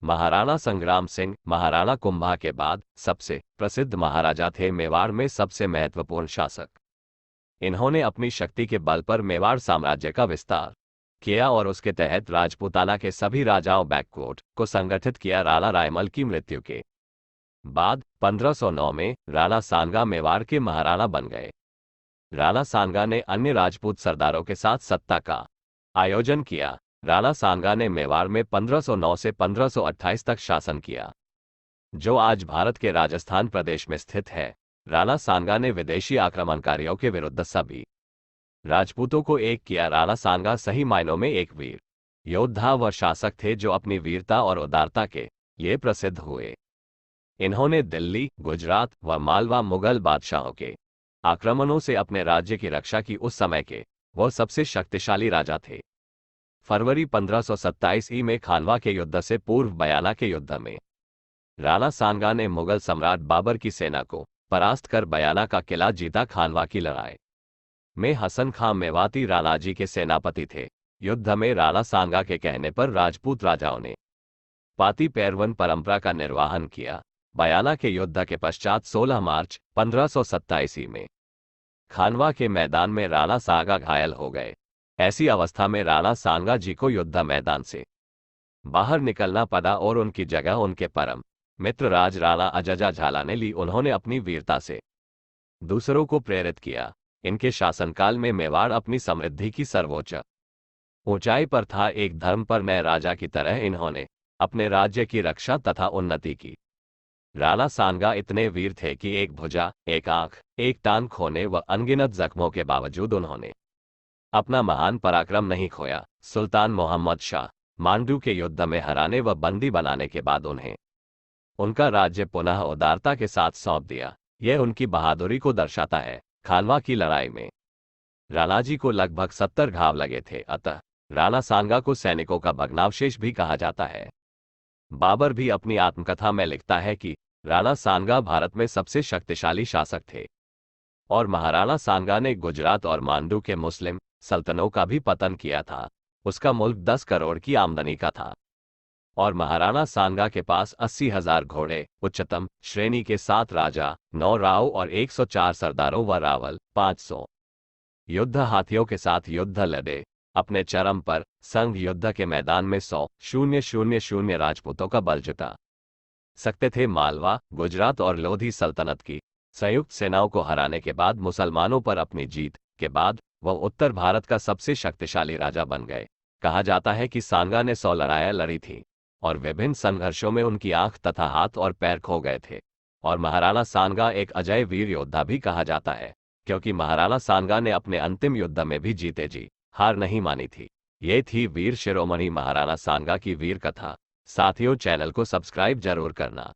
महाराणा संग्राम सिंह महाराणा कुंभा के बाद सबसे प्रसिद्ध महाराजा थे, मेवाड़ में सबसे महत्वपूर्ण शासक। इन्होंने अपनी शक्ति के बल पर मेवाड़ साम्राज्य का विस्तार किया और उसके तहत राजपूताना के सभी राजाओं बैककोट को संगठित किया। राणा रायमल की मृत्यु के बाद 1509 में राणा सांगा मेवाड़ के महाराणा बन गए। राणा सांगा ने अन्य राजपूत सरदारों के साथ सत्ता का आयोजन किया। राणा सांगा ने मेवाड़ में 1509 से 1528 तक शासन किया, जो आज भारत के राजस्थान प्रदेश में स्थित है। राणा सांगा ने विदेशी आक्रमणकारियों के विरुद्ध सभी राजपूतों को एक किया। राणा सांगा सही मायनों में एक वीर योद्धा व शासक थे, जो अपनी वीरता और उदारता के लिए प्रसिद्ध हुए। इन्होंने दिल्ली, गुजरात व मालवा मुगल बादशाहों के आक्रमणों से अपने राज्य की रक्षा की। उस समय के वह सबसे शक्तिशाली राजा थे। फरवरी 1527 ई में खानवा के युद्ध से पूर्व बयाना के युद्ध में राणा सांगा ने मुगल सम्राट बाबर की सेना को परास्त कर बयाना का किला जीता। खानवा की लड़ाई में हसन खां मेवाती राणाजी के सेनापति थे। युद्ध में राणा सांगा के कहने पर राजपूत राजाओं ने पाती पैरवन परंपरा का निर्वहन किया। बयाना के युद्ध के पश्चात 16 मार्च 1527 में खानवा के मैदान में राणा सांगा घायल हो गए। ऐसी अवस्था में राणा सांगा जी को युद्ध मैदान से बाहर निकलना पड़ा और उनकी जगह उनके परम मित्र राज राणा अजजा झाला ने ली। उन्होंने अपनी वीरता से दूसरों को प्रेरित किया। इनके शासनकाल में मेवाड़ अपनी समृद्धि की सर्वोच्च ऊंचाई पर था। एक धर्म पर नए राजा की तरह इन्होंने अपने राज्य की रक्षा तथा उन्नति की। राणा सांगा इतने वीर थे कि एक भुजा, एक आंख, एक टांग खोने व अनगिनत जख्मों के बावजूद उन्होंने अपना महान पराक्रम नहीं खोया। सुल्तान मोहम्मद शाह मांडू के युद्ध में हराने व बंदी बनाने के बाद उन्हें उनका राज्य पुनः उदारता के साथ सौंप दिया। यह उनकी बहादुरी को दर्शाता है। खानवा की लड़ाई में राणाजी को लगभग 70 घाव लगे थे, अतः राणा सांगा को सैनिकों का भग्नावशेष भी कहा जाता है। बाबर भी अपनी आत्मकथा में लिखता है कि राणा सांगा भारत में सबसे शक्तिशाली शासक थे और महाराणा सांगा ने गुजरात और मांडू के मुस्लिम सल्तनों का भी पतन किया था। उसका मुल्क 10 करोड़ की आमदनी का था और महाराणा सांगा के पास 80,000 घोड़े, उच्चतम श्रेणी के 7 राजा, 9 राव और 104 सरदारों व रावल 500 युद्ध हाथियों के साथ युद्ध लड़े। अपने चरम पर संघ युद्ध के मैदान में 100,000 राजपूतों का बल जुटा सकते थे। मालवा, गुजरात और लोधी सल्तनत की संयुक्त सेनाओं को हराने के बाद मुसलमानों पर अपनी जीत के बाद वह उत्तर भारत का सबसे शक्तिशाली राजा बन गए। कहा जाता है कि सांगा ने 100 लड़ाइयां लड़ी थी और विभिन्न संघर्षों में उनकी आंख तथा हाथ और पैर खो गए थे। और महाराणा सांगा एक अजय वीर योद्धा भी कहा जाता है, क्योंकि महाराणा सांगा ने अपने अंतिम युद्ध में भी जीते जी हार नहीं मानी थी। ये थी वीर शिरोमणि महाराणा सांगा की वीर कथा। साथियों, चैनल को सब्सक्राइब जरूर करना।